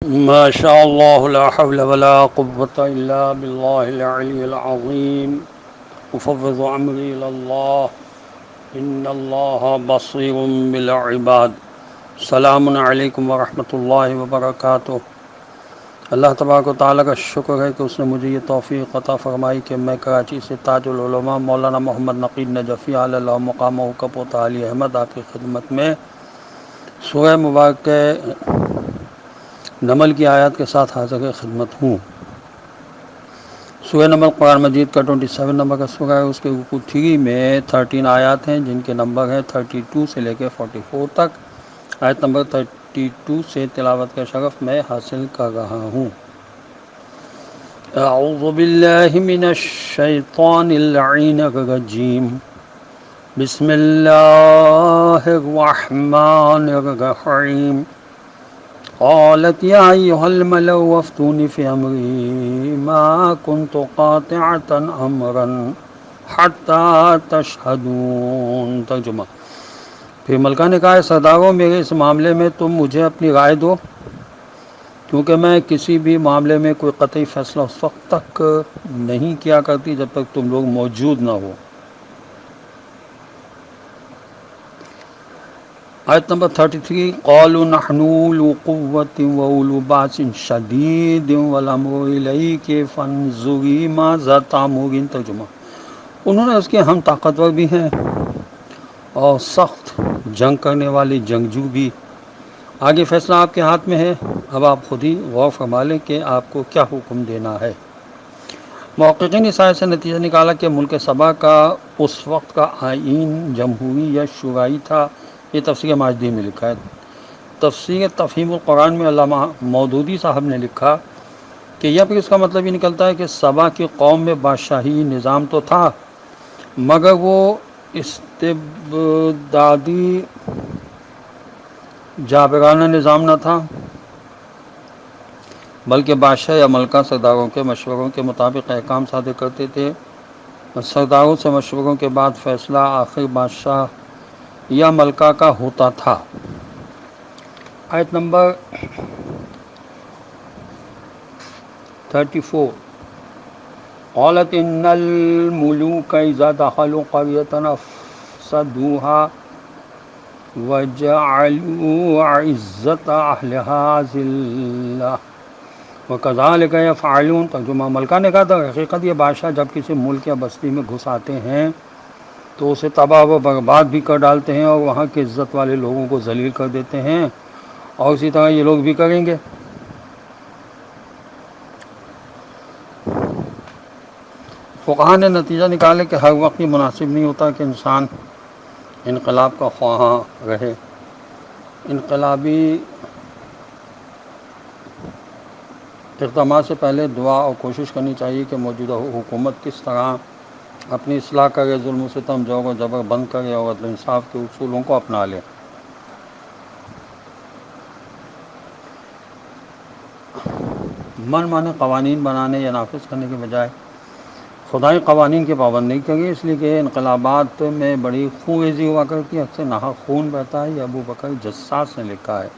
ما شاء الله لا حول ولا قوة إلا بالله العلي العظيم أفوض أمري إلى الله إن الله بصير بالعباد. السلام علیکم ورحمۃ اللہ وبرکاتہ. اللہ تبارک و تعالیٰ کا شکر ہے کہ اس نے مجھے یہ توفیق عطا فرمائی کہ میں کراچی سے تاج العلماء مولانا محمد نقیب نجفی علی اللہ مقامہ کا پوتا علی احمد آپ کی خدمت میں سورہ مبارک نمل کی آیات کے ساتھ حاضر خدمت ہوں. سورہ نمل قرآن مجید کا 27 نمبر کا سورہ ہے. اس کے رکوع 3 میں 13 آیات ہیں جن کے نمبر ہیں 32 سے لے کے 44 تک. آیت نمبر 32 سے تلاوت کا شرف میں حاصل کر رہا ہوں. اعوذ باللہ من الشیطان اللعین الرجیم. بسم اللہ الرحمن الرحیم. قالت یا ایہا الملأ افتونی فی امری ما کنت قاطعة امرا حتی تشہدون. ترجمہ. پھر ملکہ نے کہا سرداروں میرے اس معاملے میں تم مجھے اپنی رائے دو کیونکہ میں کسی بھی معاملے میں کوئی قطعی فیصلہ اس وقت تک نہیں کیا کرتی جب تک تم لوگ موجود نہ ہو. آیت نمبر 33. قالوا نحن اولو قوة واولو باس شدید والامر الیک فانظری ماذا تأمرین. ترجمہ. انہوں نے اس کے ہم طاقتور بھی ہیں اور سخت جنگ کرنے والے جنگجو بھی. آگے فیصلہ آپ کے ہاتھ میں ہے. اب آپ خود ہی غور فرما لیں کہ آپ کو کیا حکم دینا ہے. محققین اس آیت سے نتیجہ نکالا کہ ملک سبا کا اس وقت کا آئین جمہوری یا شورائی تھا. یہ تفسیر ماجدی میں لکھا ہے. تفسیر تفہیم القرآن میں علامہ مودودی صاحب نے لکھا کہ یا پھر اس کا مطلب یہ نکلتا ہے کہ سبا کی قوم میں بادشاہی نظام تو تھا مگر وہ استبدادی جابرانہ نظام نہ تھا بلکہ بادشاہ یا ملکہ سرداروں کے مشوروں کے مطابق احکام صادر کرتے تھے. سرداروں سے مشوروں کے بعد فیصلہ آخر بادشاہ یا ملکہ کا ہوتا تھا. آیت نمبر 34. قالت ان الملوک اذا دخلوا قرية افسدوها وجعلوا عزة اہلها ذلة وكذلك يفعلون. ترجمہ. ملکہ نے کہا تھا حقیقت یہ بادشاہ جب کسی ملک یا بستی میں گھس آتے ہیں تو اسے تباہ و برباد بھی کر ڈالتے ہیں اور وہاں کے عزت والے لوگوں کو ذلیل کر دیتے ہیں اور اسی طرح یہ لوگ بھی کریں گے. فقہا نے نتیجہ نکالے کہ ہر وقت یہ مناسب نہیں ہوتا کہ انسان انقلاب کا خواہاں رہے. انقلابی اقدامات سے پہلے دعا اور کوشش کرنی چاہیے کہ موجودہ حکومت کس طرح اپنی اصلاح کرے، ظلم و ستم جور و جبر بند کرے اور عدل انصاف کے اصولوں کو اپنا لے. من مانے قوانین بنانے یا نافذ کرنے کے بجائے خدائی قوانین کے پابند نہیں کریں، اس لیے کہ انقلابات میں بڑی خون ریزی ہوا کرتی ہے، اکثر ناحق خون بہتا ہے. یہ ابو بکر جساس نے لکھا ہے.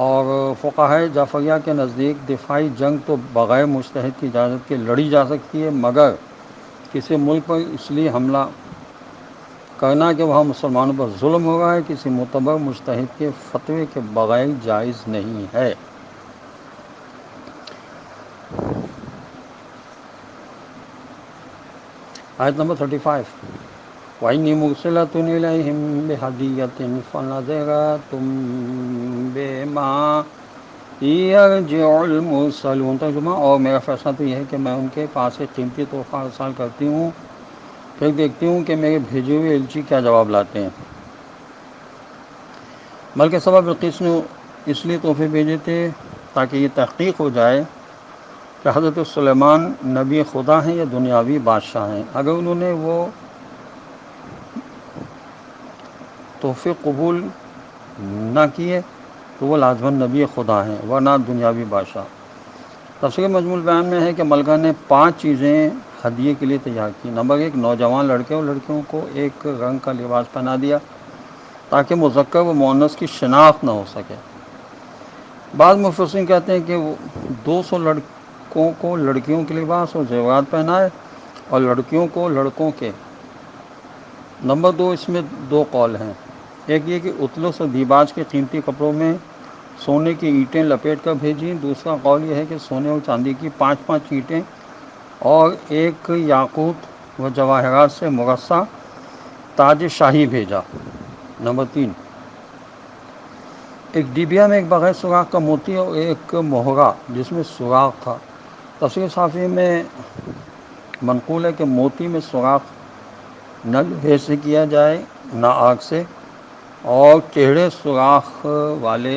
اور فقہائے جعفریہ کے نزدیک دفاعی جنگ تو بغیر مجتہد کی اجازت کے لڑی جا سکتی ہے مگر کسی ملک پر اس لیے حملہ کرنا کہ وہاں مسلمانوں پر ظلم ہو رہا ہے کسی معتبر مجتہد کے فتوے کے بغیر جائز نہیں ہے. آیت نمبر 35. وَإِنِّي مُرْسِلَةٌ إِلَيْهِمْ بِهَدِيَّةٍ فَنَظِرَةٌ بِمَا يَرْجِعُ الْمُرْسَلُونَ. ترجمہ. اور میرا فیصلہ تو یہ ہے کہ میں ان کے پاس ایک قیمتی تحفہ ارسال کرتی ہوں پھر دیکھتی ہوں کہ میرے بھیجے ہوئے الچی کیا جواب لاتے ہیں. ملکہ سبا بلقیس نے اس لیے تحفے بھیجے تھے تاکہ یہ تحقیق ہو جائے کہ حضرت سلیمان نبی خدا ہیں یا دنیاوی بادشاہ ہیں. اگر انہوں نے وہ تحفے قبول نہ کیے تو وہ لازماً نبی خدا ہیں ورنہ دنیاوی بادشاہ. تفسیر مجموع البیان میں ہے کہ ملکہ نے 5 چیزیں ہدیے کے لیے تیار کی. نمبر 1. نوجوان لڑکے اور لڑکیوں کو ایک رنگ کا لباس پہنا دیا تاکہ مذکر و مؤنث کی شناخت نہ ہو سکے. بعض مفسرین کہتے ہیں کہ وہ 200 لڑکوں کو لڑکیوں کے لباس اور زیورات پہنائے اور لڑکیوں کو لڑکوں کے۔ نمبر 2، اس میں 2 قول ہیں۔ ایک یہ کہ اطلس اور دیباج کے قیمتی کپڑوں میں سونے کی اینٹیں لپیٹ کر بھیجیں۔ دوسرا قول یہ ہے کہ سونے اور چاندی کی 5 اینٹیں اور ایک یاقوت و جواہرات سے مرصع تاج شاہی بھیجا۔ نمبر 3، ایک ڈیبیا میں ایک بغیر سوراخ کا موتی اور ایک مہرہ جس میں سوراخ تھا۔ تفسیر صافی میں منقول ہے کہ موتی میں سوراخ نہ لوہے سے کیا جائے نہ آگ سے، اور ٹیڑھے سوراخ والے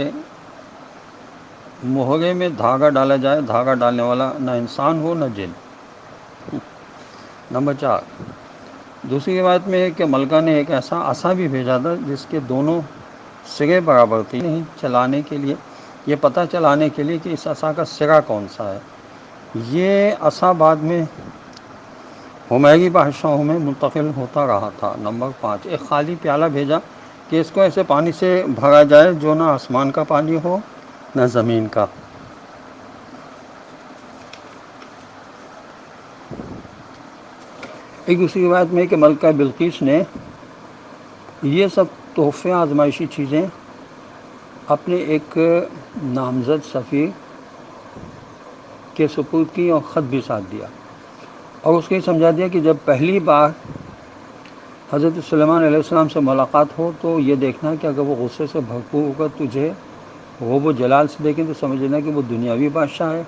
مہرے میں دھاگا ڈالا جائے، دھاگا ڈالنے والا نہ انسان ہو نہ جن۔ نمبر 4، دوسری روایت میں ہے کہ ملکہ نے ایک ایسا عصا بھی بھیجا تھا جس کے دونوں سرے برابر تھے، نہیں چلانے کے لیے، یہ پتہ چلانے کے لیے کہ اس عصا کا سرا کون سا ہے۔ یہ عصا بعد میں حمیری بادشاہوں میں منتقل ہوتا رہا تھا۔ نمبر 5، ایک خالی پیالہ بھیجا کہ اس کو ایسے پانی سے بھرا جائے جو نہ آسمان کا پانی ہو نہ زمین کا۔ ایک دوسری روایت میں ہے کہ ملکہ بلقیس نے یہ سب تحفے آزمائشی چیزیں اپنے ایک نامزد سفیر کے سپرد کی اور خط بھی ساتھ دیا، اور اس کو یہ سمجھا دیا کہ جب پہلی بار حضرت سلیمان علیہ السلام سے ملاقات ہو تو یہ دیکھنا کہ اگر وہ غصے سے بھرپور ہو کر تجھے غوب و جلال سے دیکھیں تو سمجھ لینا کہ وہ دنیاوی بادشاہ ہے،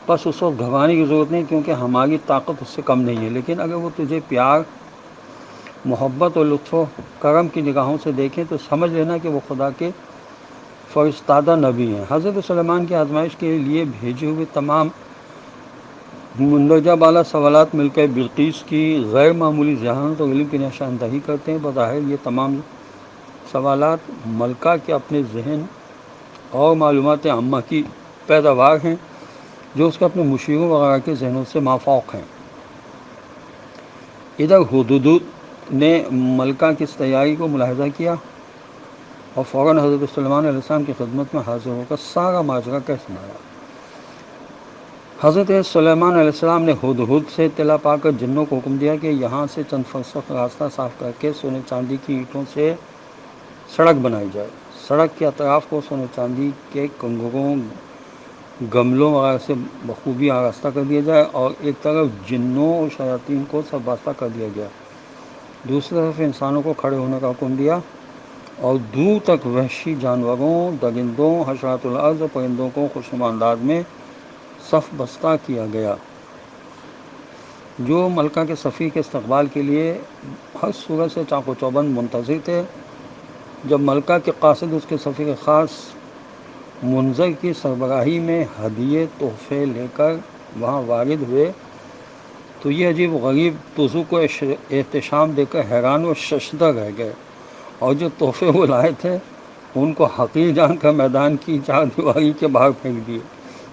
بس اس وقت گھبرانے کی ضرورت نہیں کیونکہ ہماری طاقت اس سے کم نہیں ہے، لیکن اگر وہ تجھے پیار، محبت اور لطف و کرم کی نگاہوں سے دیکھیں تو سمجھ لینا کہ وہ خدا کے فرستادہ نبی ہیں۔ حضرت سلیمان کی آزمائش کے لیے بھیجے ہوئے تمام مندرجہ بالا سوالات مل کر بلقیس کی غیر معمولی ذہانت اور علم کی نشاندہی کرتے ہیں۔ بظاہر یہ تمام سوالات ملکہ کے اپنے ذہن اور معلومات عامہ کی پیداوار ہیں جو اس کے اپنے مشیروں وغیرہ کے ذہنوں سے مافوق ہیں۔ ادھر ہدہد نے ملکہ کی اس تیاری کو ملاحظہ کیا اور فوراً حضرت سلیمان علیہ السلام کی خدمت میں حاضر ہو کر سارا ماجرا کہہ سنایا۔ حضرت سلیمان علیہ السلام نے ہدہد سے اطلاع پا کر جنوں کو حکم دیا کہ یہاں سے چند فرسخ راستہ صاف کر کے سونے چاندی کی اینٹوں سے سڑک بنائی جائے۔ سڑک کے اطراف کو سونے چاندی کے کنگروں، گملوں وغیرہ سے بخوبی آراستہ کر دیا جائے، اور ایک طرف جنوں اور شیاطین کو سب واسطہ کر دیا گیا، دوسری طرف انسانوں کو کھڑے ہونے کا حکم دیا، اور دور تک وحشی جانوروں، درندوں، حشرات الارض اور پرندوں کو خوشنما انداز میں صف بستہ کیا گیا، جو ملکہ کے سفیر کے استقبال کے لیے ہر صورت سے چاق و چوبند منتظر تھے۔ جب ملکہ کے قاصد اس کے سفیر خاص منظر کی سربراہی میں ہدیے تحفے لے کر وہاں وارد ہوئے تو یہ عجیب و غریب طزو کو احتشام دے کر حیران و ششدر رہ گئے، اور جو تحفے وہ لائے تھے ان کو حقیر جان کر میدان کی چار دیواری کے باہر پھینک دیے،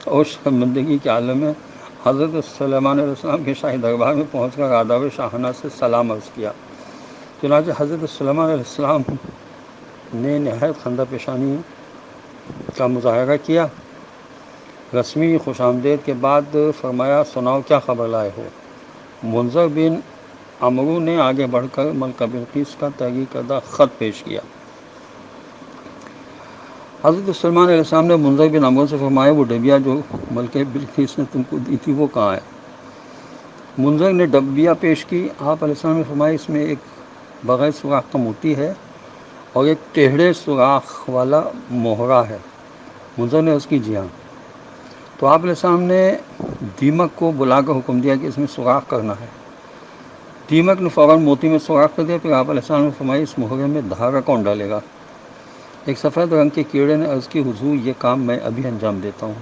اور شرمندگی کے عالم میں حضرت سلیمان علیہ السلام کے شاہی دربار میں پہنچ کر آداب شاہانہ سے سلام عرض کیا۔ چنانچہ حضرت سلیمان علیہ السلام نے نہایت خندہ پیشانی کا مظاہرہ کیا، رسمی خوش آمدید کے بعد فرمایا، سناؤ کیا خبر لائے ہو؟ منظر بن عمرو نے آگے بڑھ کر ملکہ بلقیس کا تحریر کردہ خط پیش کیا۔ حضرت سلیمان علیہ السلام نے منظر بن عمرو سے فرمایا، وہ ڈبیا جو ملکہ بلقیس نے تم کو دی تھی وہ کہاں ہے؟ منظر نے ڈبیا پیش کی۔ آپ علیہ السلام نے فرمایا، اس میں ایک بغیر سوراخ کا موتی ہے اور ایک ٹیڑھے سوراخ والا مہرہ ہے۔ منظر نے اس کی جی ہاں۔ تو آپ علیہ السلام نے دیمک کو بلا کر حکم دیا کہ اس میں سوراخ کرنا ہے۔ دیمک نے فوراً موتی میں سوراخ کر دیا۔ پھر آپ علیہ السلام نے فرمایا، اس مہرے میں دھاگا کون ڈالے گا؟ ایک سفید رنگ کے کیڑے نے عرض کی، حضور یہ کام میں ابھی انجام دیتا ہوں۔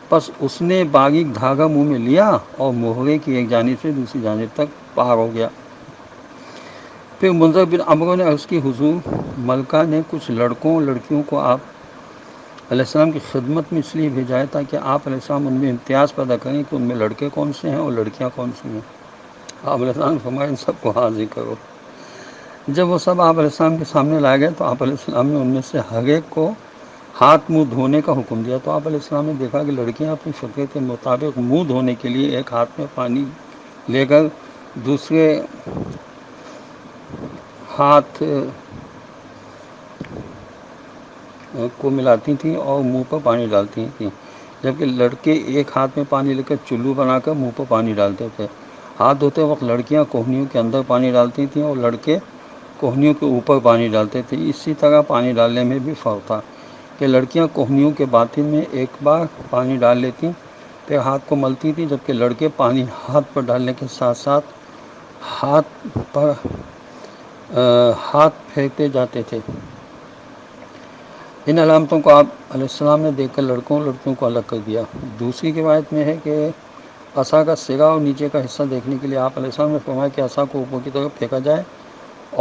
پس اس نے باریک دھاگا منہ میں لیا اور مہرے کی ایک جانب سے دوسری جانب تک پار ہو گیا۔ پھر منظر بن عمرو نے عرض کی، حضور ملکہ نے کچھ لڑکوں لڑکیوں کو آپ علیہ السلام کی خدمت میں اس لیے بھیجا ہے تاکہ آپ علیہ السلام ان میں امتیاز پیدا کریں کہ ان میں لڑکے کون سے ہیں اور لڑکیاں کون سی ہیں۔ آپ علیہ السلام نے فرمایا، ان سب کو حاضر کرو۔ جب وہ سب آپ علیہ السلام کے سامنے لائے گئے تو آپ علیہ السلام نے ان میں سے ہر ایک کو ہاتھ منہ دھونے کا حکم دیا۔ تو آپ علیہ السلام نے دیکھا کہ لڑکیاں اپنی فطرت کے مطابق منہ دھونے کے لیے ایک ہاتھ میں پانی لے کر دوسرے ہاتھ کو ملاتی تھیں اور منہ پر پانی ڈالتی تھیں، جبکہ لڑکے ایک ہاتھ میں پانی لے کر چلو بنا کر منہ پر پانی ڈالتے تھے۔ ہاتھ دھوتے وقت لڑکیاں کوہنیوں کے اندر پانی ڈالتی تھیں اور لڑکے کوہنیوں کے اوپر پانی ڈالتے تھے۔ اسی طرح پانی ڈالنے میں بھی فرق تھا کہ لڑکیاں کوہنیوں کے باطن میں ایک بار پانی ڈال لیتی، پھر ہاتھ کو ملتی تھیں، جبکہ لڑکے پانی ہاتھ پر ڈالنے کے ساتھ ساتھ ہاتھ پھینکتے جاتے تھے۔ ان علامتوں کو آپ علیہ السلام نے دیکھ کر لڑکوں اور لڑکیوں کو الگ کر دیا۔ دوسری روایت میں ہے کہ عصا کا سرا اور نیچے کا حصہ دیکھنے کے لیے آپ علیہ السلام نے فرمایا کہ عصا کو اوپر کی طرف پھینکا جائے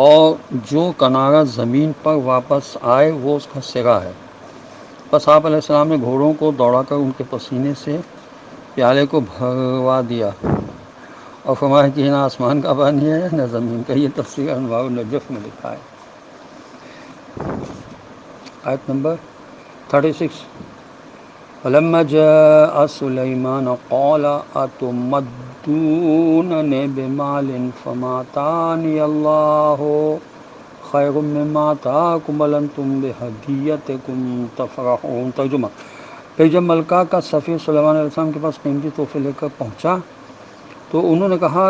اور جو کنارہ زمین پر واپس آئے وہ اس کا سرا ہے۔ بس آپ علیہ السلام نے گھوڑوں کو دوڑا کر ان کے پسینے سے پیالے کو بھروا دیا اور فرمایا کہ نہ آسمان کا پانی ہے نہ زمین کا۔ یہ تفسیر انوار النجف میں لکھا ہے۔ آیت نمبر 36۔ فلما جاء سلیمان قال اتمدوننی بمال فما آتانی اللہ خیر مما آتاکم بل انتم بہدیتکم تفرحون۔ ترجمہ: پھر جب ملکہ کا سفیر سلیمان علیہ السلام کے پاس قیمتی تحفے لے کر پہنچا تو انہوں نے کہا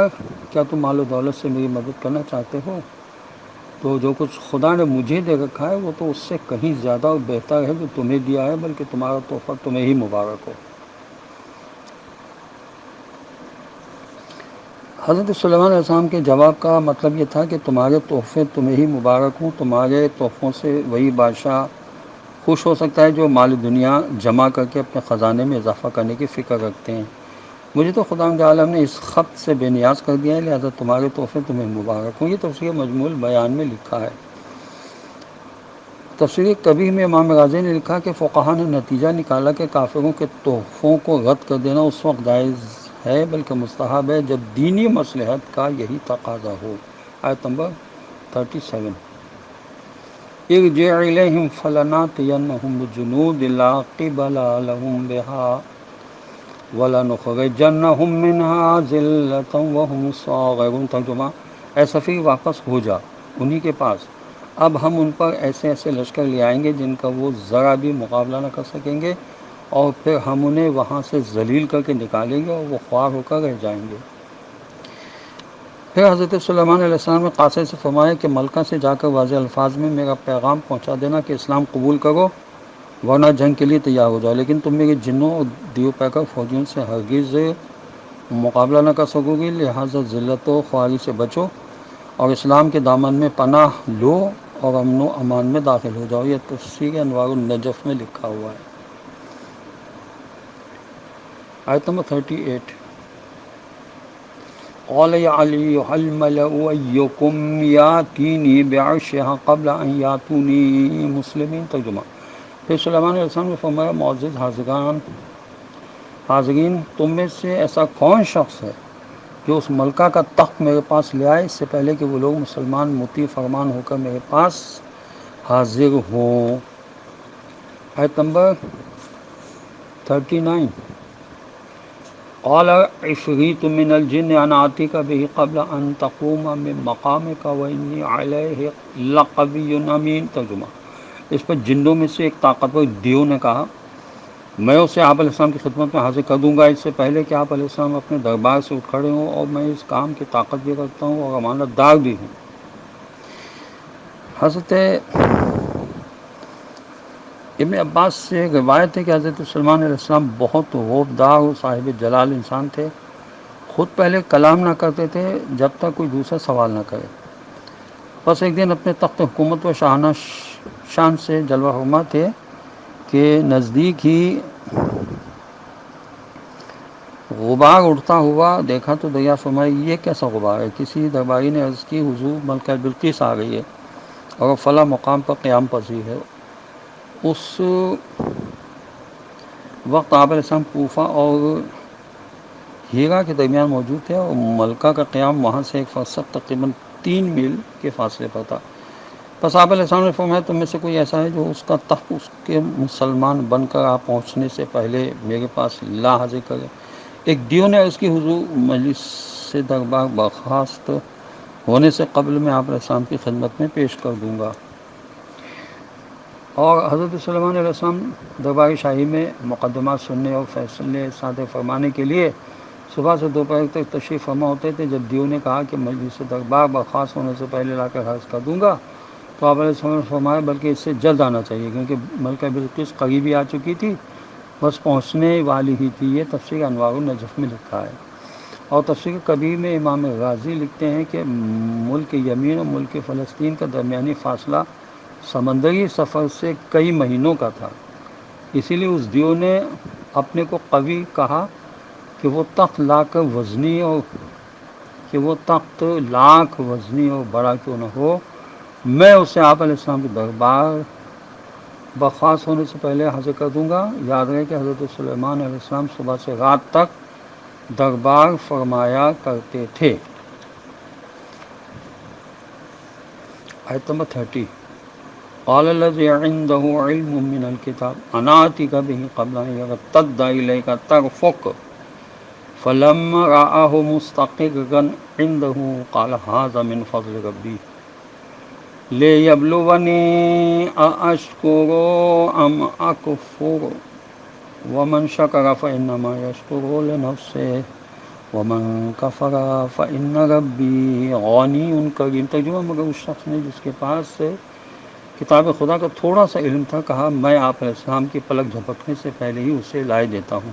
کیا تم مال و دولت سے میری مدد کرنا چاہتے ہو؟ تو جو کچھ خدا نے مجھے دے رکھا ہے وہ تو اس سے کہیں زیادہ اور بہتر ہے جو تمہیں دیا ہے، بلکہ تمہارا تحفہ تمہیں ہی مبارک ہو۔ حضرت سلیمان علیہ السلام کے جواب کا مطلب یہ تھا کہ تمہارے تحفے تمہیں ہی مبارک ہوں۔ تمہارے تحفوں سے وہی بادشاہ خوش ہو سکتا ہے جو مال دنیا جمع کر کے اپنے خزانے میں اضافہ کرنے کی فکر رکھتے ہیں۔ مجھے تو خداوند عالم نے اس خط سے بے نیاز کر دیا ہے، لہذا تمہارے تحفے تمہیں مبارک ہوں۔ یہ تفسیر مجموع بیان میں لکھا ہے۔ تفسیر کبیر میں امام غازی نے لکھا کہ فقہا نے نتیجہ نکالا کہ کافروں کے تحفوں کو رد کر دینا اس وقت جائز ہے بلکہ مستحب ہے جب دینی مصلحت کا یہی تقاضا ہو۔ آیت نمبر 37۔ ارجع الیہم فلناتینہم بجنود لا قبل لہم بہا وَلَنُخْرِجَنَّهُم مِّنْهَا ذِلَّةً وَهُمْ صَاغِرُونَ۔ ترجمہ: اے سفیر واپس ہو جا انہی کے پاس، اب ہم ان پر ایسے ایسے لشکر لے آئیں گے جن کا وہ ذرا بھی مقابلہ نہ کر سکیں گے، اور پھر ہم انہیں وہاں سے ذلیل کر کے نکالیں گے اور وہ خوار ہو کر رہ جائیں گے۔ پھر حضرت سلیمان علیہ السلام نے قاصد سے فرمایا کہ ملکہ سے جا کر واضح الفاظ میں میرا پیغام پہنچا دینا کہ اسلام قبول کرو ورنہ جنگ کے لیے تیار ہو جاؤ، لیکن تم میرے جنوں اور دیو پیکر فوجیوں سے ہرگز مقابلہ نہ کر سکو گی، لہٰذا ذلت و خواری سے بچو اور اسلام کے دامن میں پناہ لو اور امن و امان میں داخل ہو جاؤ۔ یہ تفسیر انوار النجف میں لکھا ہوا ہے۔ آیت نمبر 38۔ قال یا ایھا الملأ ایکم یاتینی بعرشھا قبل ان یاتونی مسلمین۔ ترجمہ: پھر سلیمان علیہ السلام نے فرمایا معزز حاضرین، تم میں سے ایسا کون شخص ہے جو اس ملکہ کا تخت میرے پاس لے آئے اس سے پہلے کہ وہ لوگ مسلمان مطیع فرمان ہو کر میرے پاس حاضر ہوں۔ آیت نمبر 39۔ قال عفریت من الجن انا آتیک بہ قبل ان تقوم من مقامک وانی علیہ لقوی امین۔ ترجمہ: اس پر جنوں میں سے ایک طاقتور دیو نے کہا میں اسے آپ علیہ السلام کی خدمت میں حاضر کر دوں گا اس سے پہلے کہ آپ علیہ السلام اپنے دربار سے اٹھ کھڑے ہوں، اور میں اس کام کی طاقت بھی رکھتا ہوں اور امانت دار بھی ہوں۔ حضرت ابن عباس سے روایت ہے کہ حضرت سلیمان علیہ السلام بہت غوبدار اور صاحب جلال انسان تھے، خود پہلے کلام نہ کرتے تھے جب تک کوئی دوسرا سوال نہ کرے۔ بس ایک دن اپنے تخت حکومت و شاہانہ شان سے جلوہ فرما تھے کہ نزدیک ہی غبار اڑتا ہوا دیکھا تو دریافت فرمایا یہ کیسا غبار ہے؟ کسی درباری نے عرض کی حضور ملکہ بلقیس آ گئی ہے اور فلاں مقام پر قیام پذیر ہے۔ اس وقت آپ علیہ السلام کوفہ اور ہیرا کے درمیان موجود تھے اور ملکہ کا قیام وہاں سے ایک فرسخ تقریباً 3 میل کے فاصلے پر تھا۔ بس آپ علیہ السلام نے فرمایا تم میں سے کوئی ایسا ہے جو اس کا تخت اس کے مسلمان بن کر آپ پہنچنے سے پہلے میرے پاس لا حاضر کرے. ایک دیو نے اس کی حضور مجلس سے دربار برخاست ہونے سے قبل میں آپ علیہ السلام کی خدمت میں پیش کر دوں گا. اور حضرت سلیمان علیہ السلام دربار شاہی میں مقدمات سننے اور فیصلے صادر فرمانے کے لیے صبح سے دوپہر تک تشریف فرما ہوتے تھے. جب دیو نے کہا کہ مجلس سے دربار برخاست ہونے سے پہلے لا کر حرض کر دوں گا تو آپ علیہ السلام نے فرمایا بلکہ اس سے جلد آنا چاہیے، کیونکہ ملکہ بلقیس قریبی آ چکی تھی، بس پہنچنے والی ہی تھی. یہ تفسیر انوار النجف میں لکھا ہے. اور تفسیر کبیر میں امام غازی لکھتے ہیں کہ ملک یمین اور ملک فلسطین کا درمیانی فاصلہ سمندری سفر سے کئی مہینوں کا تھا. اسی لیے اس دیو نے اپنے کو قوی کہا کہ وہ تخت لاکھ وزنی اور بڑا کیوں نہ ہو، میں اسے آپ علیہ السلام کے دربار برخاست ہونے سے پہلے حاضر کر دوں گا. یاد رہے کہ حضرت سلیمان علیہ السلام صبح سے رات تک دربار فرمایا کرتے تھے. آیت نمبر 30. قال الذي عنده علم من الكتاب انا آتيك به قبل ان يرتد اليك طرفك فلما رآه مستقرا عنده قال هذا من فضل ربي ليبلوني أأشكر أم أكفر ومن شكر فإنما يشكر لنفسه ومن كفر فإن ربي غني كريم. ترجمہ مگر اس شخص نے جس کے پاس سے کتاب خدا کا تھوڑا سا علم تھا کہا میں آپ علیہ السلام کی پلک جھپکنے سے پہلے ہی اسے لائے دیتا ہوں.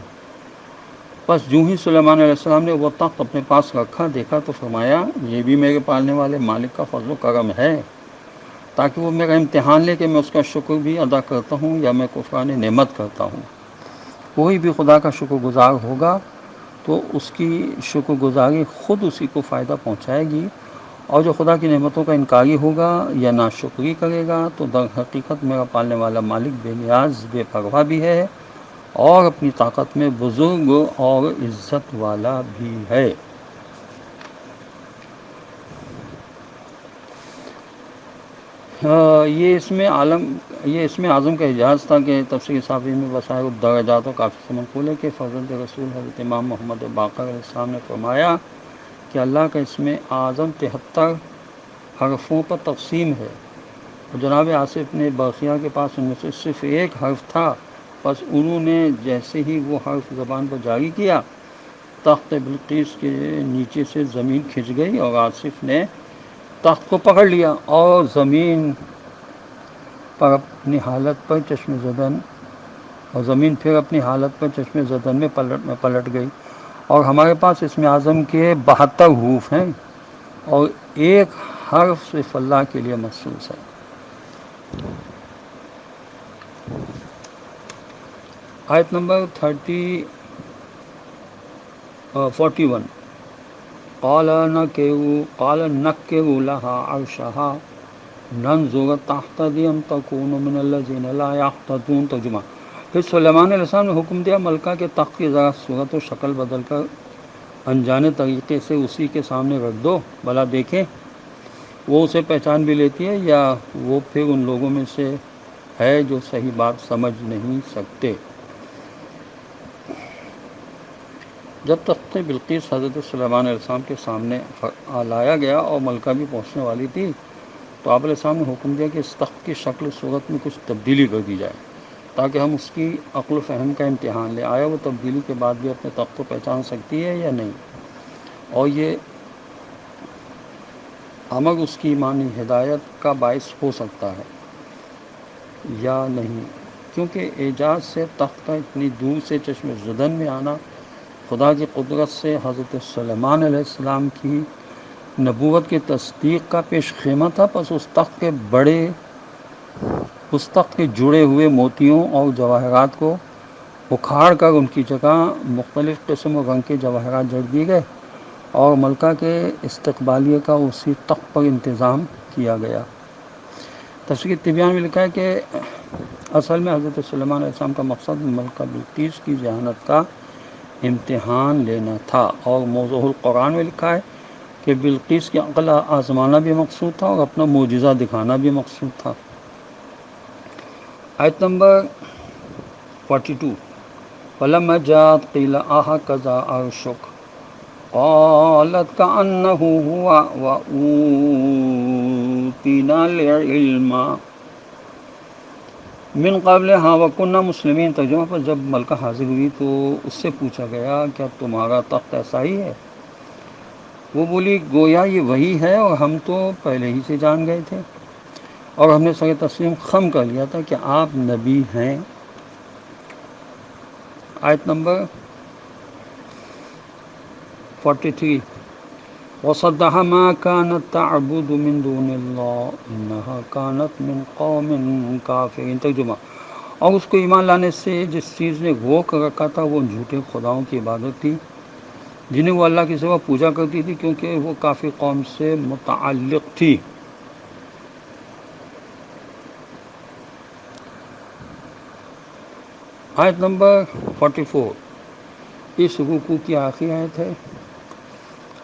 بس جو ہی سلیمان علیہ السلام نے وہ تخت اپنے پاس رکھا دیکھا تو فرمایا یہ بھی میرے پالنے والے مالک کا فضل و کرم ہے، تاکہ وہ میرا امتحان لے کہ میں اس کا شکر بھی ادا کرتا ہوں یا میں کفران نعمت کرتا ہوں. کوئی بھی خدا کا شکر گزار ہوگا تو اس کی شکر گزاری خود اسی کو فائدہ پہنچائے گی، اور جو خدا کی نعمتوں کا انکاری ہوگا یا ناشکری کرے گا تو در حقیقت میرا پالنے والا مالک بے نیاز بے پرواہ بھی ہے اور اپنی طاقت میں بزرگ اور عزت والا بھی ہے. یہ اس میں اعظم کا اعجاز تھا کہ تفسیر صافی میں وسائل الدرجات و کافی سے منقول ہے کہ فرزند رسول حضرت امام محمد باقر علیہ السلام نے فرمایا کہ اللہ کا اسم اعظم 73 حرفوں پر تقسیم ہے، اور جناب آصف نے برقیہ کے پاس ان میں سے صرف ایک حرف تھا. بس انہوں نے جیسے ہی وہ حرف زبان پر جاری کیا تخت بلقیس کے نیچے سے زمین کھنچ گئی اور آصف نے تخت کو پکڑ لیا اور زمین پھر اپنی حالت پر چشم زدن میں پلٹ گئی. اور ہمارے پاس اسم اعظم کے 72 حروف ہیں اور ایک حرف صرف اللہ کے لیے مخصوص ہے. آیت نمبر 41. قال نكروا لها عرشها ننظر تهتدي أم تكون من الذين لا يهتدون. ترجمہ پھر سلیمان علیہ السلام نے حکم دیا ملکہ کے تخت کی ذرا صورت و شکل بدل کر انجانے طریقے سے اسی کے سامنے رکھ دو، بھلا دیکھیں وہ اسے پہچان بھی لیتی ہے یا وہ پھر ان لوگوں میں سے ہے جو صحیح بات سمجھ نہیں سکتے. جب تخت بلقیس حضرت سلیمان علیہ السلام کے سامنے لایا گیا اور ملکہ بھی پہنچنے والی تھی تو آپ علیہ السلام نے حکم دیا کہ اس تخت کی شکل و صورت میں کچھ تبدیلی کر دی جائے تاکہ ہم اس کی عقل و فہم کا امتحان لیں، آیا وہ تبدیلی کے بعد بھی اپنے تخت کو پہچان سکتی ہے یا نہیں، اور یہ امر اس کی ایمانی ہدایت کا باعث ہو سکتا ہے یا نہیں. کیونکہ اعجاز سے تخت کا اتنی دور سے چشم زدن میں آنا خدا کی قدرت سے حضرت سلیمان علیہ السلام کی نبوت کی تصدیق کا پیش خیمہ تھا. پس اس تخت کے جڑے ہوئے موتیوں اور جواہرات کو اکھاڑ کر ان کی جگہ مختلف قسم و رنگ کے جواہرات جڑ دیے گئے اور ملکہ کے استقبالیے کا اسی تخت پر انتظام کیا گیا. تفسیر طبیان میں لکھا ہے کہ اصل میں حضرت سلیمان علیہ السلام کا مقصد ملکہ بلقیس کی ذہانت کا امتحان لینا تھا، اور موضوع القرآن میں لکھا ہے کہ بلقیس کی عقل آزمانا بھی مقصود تھا اور اپنا معجزہ دکھانا بھی مقصود تھا۔ آیت نمبر 42، فَلَمَّا جَاءَتْ قِيلَ أَهَكَذَا عَرْشُكَ قَالَتْ كَأَنَّهُ هُوَ وَأُوتِينَا الْعِلْمَ من قبل وَكُنَّا مسلمین۔ ترجمہ پر جب ملکہ حاضر ہوئی تو اس سے پوچھا گیا کیا تمہارا تخت ایسا ہی ہے؟ وہ بولی گویا یہ وہی ہے اور ہم تو پہلے ہی سے جان گئے تھے اور ہم نے سر تسلیم خم کر لیا تھا کہ آپ نبی ہیں۔ آیت نمبر 43، وَصَدَّهَا مَا كَانَتْ تَعْبُدُ مِن دُونِ اللَّهِ إِنَّهَا كَانَتْ مِن قَوْمٍ كَافِرِينَ۔ ترجمہ، اور اس کو ایمان لانے سے جس چیز نے روک رکھا تھا وہ جھوٹے خداؤں کی عبادت تھی جنہیں وہ اللہ کی سوا پوجا کرتی تھی، کیونکہ وہ کافی قوم سے متعلق تھی۔ آیت نمبر 44، اس رکوع کی آخری آیت ہے۔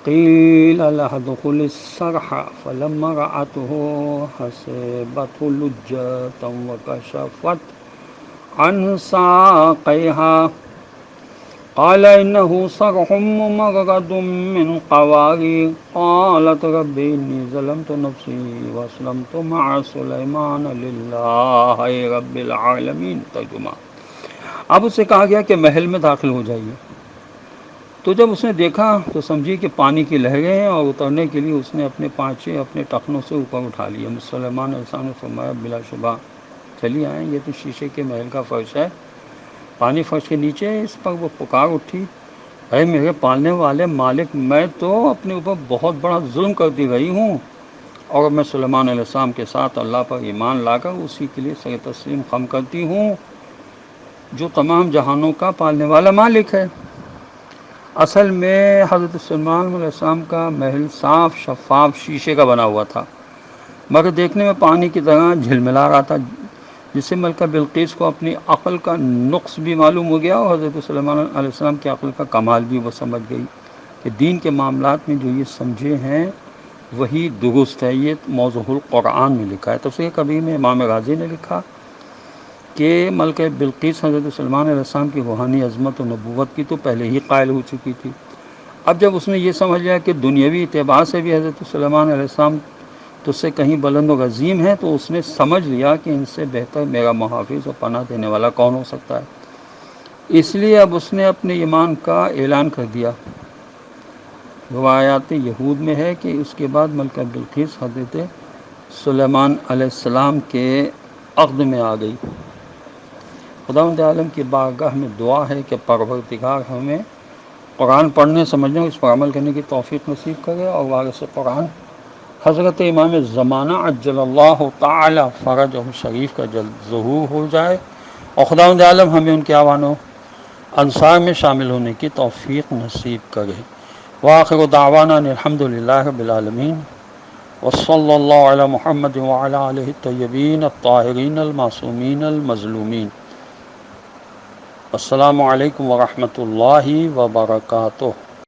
قیل لها ادخل الصرح فلما رأته حسبته لجة وكشفت عن ساقيها قال إنه صرح ممرد من قوارير قالت رب إني ظلمت نفسي وأسلمت مع سليمان لله رب العالمين۔ ترجمہ، اب اس سے کہا گیا کہ محل میں داخل ہو جائیے، تو جب اس نے دیکھا تو سمجھی کہ پانی کی لہریں ہیں اور اترنے کے لیے اس نے اپنے پانچے اپنے ٹخنوں سے اوپر اٹھا لیا۔ سلیمان علیہ السلام نے فرمایا بلا شبہ چلی آئیں، یہ تو شیشے کے محل کا فرش ہے، پانی فرش کے نیچے ہے۔ اس پر وہ پکار اٹھی، اے میرے پالنے والے مالک، میں تو اپنے اوپر بہت بڑا ظلم کرتی رہی ہوں اور میں سلیمان علیہ السلام کے ساتھ اللہ پر ایمان لا کر اسی کے لیے سر تسلیم خم کرتی ہوں جو تمام جہانوں کا پالنے والا مالک ہے۔ اصل میں حضرت سلیمان علیہ السلام کا محل صاف شفاف شیشے کا بنا ہوا تھا، مگر دیکھنے میں پانی کی طرح جھلملا رہا تھا، جس سے ملکہ بلقیس کو اپنی عقل کا نقص بھی معلوم ہو گیا اور حضرت سلیمان علیہ السلام کی عقل کا کمال بھی وہ سمجھ گئی کہ دین کے معاملات میں جو یہ سمجھے ہیں وہی درست ہے۔ یہ موضوع القرآن میں لکھا ہے۔ تفسیر کبیر میں امام غازی نے لکھا کہ ملکہ بلقیس حضرت سلیمان علیہ السلام کی روحانی عظمت و نبوت کی تو پہلے ہی قائل ہو چکی تھی۔ اب جب اس نے یہ سمجھ لیا کہ دنیاوی اعتبار سے بھی حضرت سلیمان علیہ السلام تو اس سے کہیں بلند و عظیم ہے، تو اس نے سمجھ لیا کہ ان سے بہتر میرا محافظ اور پناہ دینے والا کون ہو سکتا ہے۔ اس لیے اب اس نے اپنے ایمان کا اعلان کر دیا۔ روایات یہود میں ہے کہ اس کے بعد ملکہ بلقیس حضرت سلیمان علیہ السلام کے عقد میں آ گئی۔ خداوند عالم کی بارگاہ میں دعا ہے کہ پروردگار ہمیں قرآن پڑھنے، سمجھنے اور اس پر عمل کرنے کی توفیق نصیب کرے اور وارث قرآن حضرت امام زمانہ عجل اللہ تعالی فرجہ شریف کا جلد ظہور ہو جائے اور خداوند عالم ہمیں ان کے اعوان و انصار میں شامل ہونے کی توفیق نصیب کرے۔ وآخر دعوانا الحمد للہ رب العالمین، وصلی اللہ علی محمد وعلی آلہ الطیبین الطاہرین المعصومین المظلومین۔ السلام علیکم ورحمۃ اللہ وبرکاتہ۔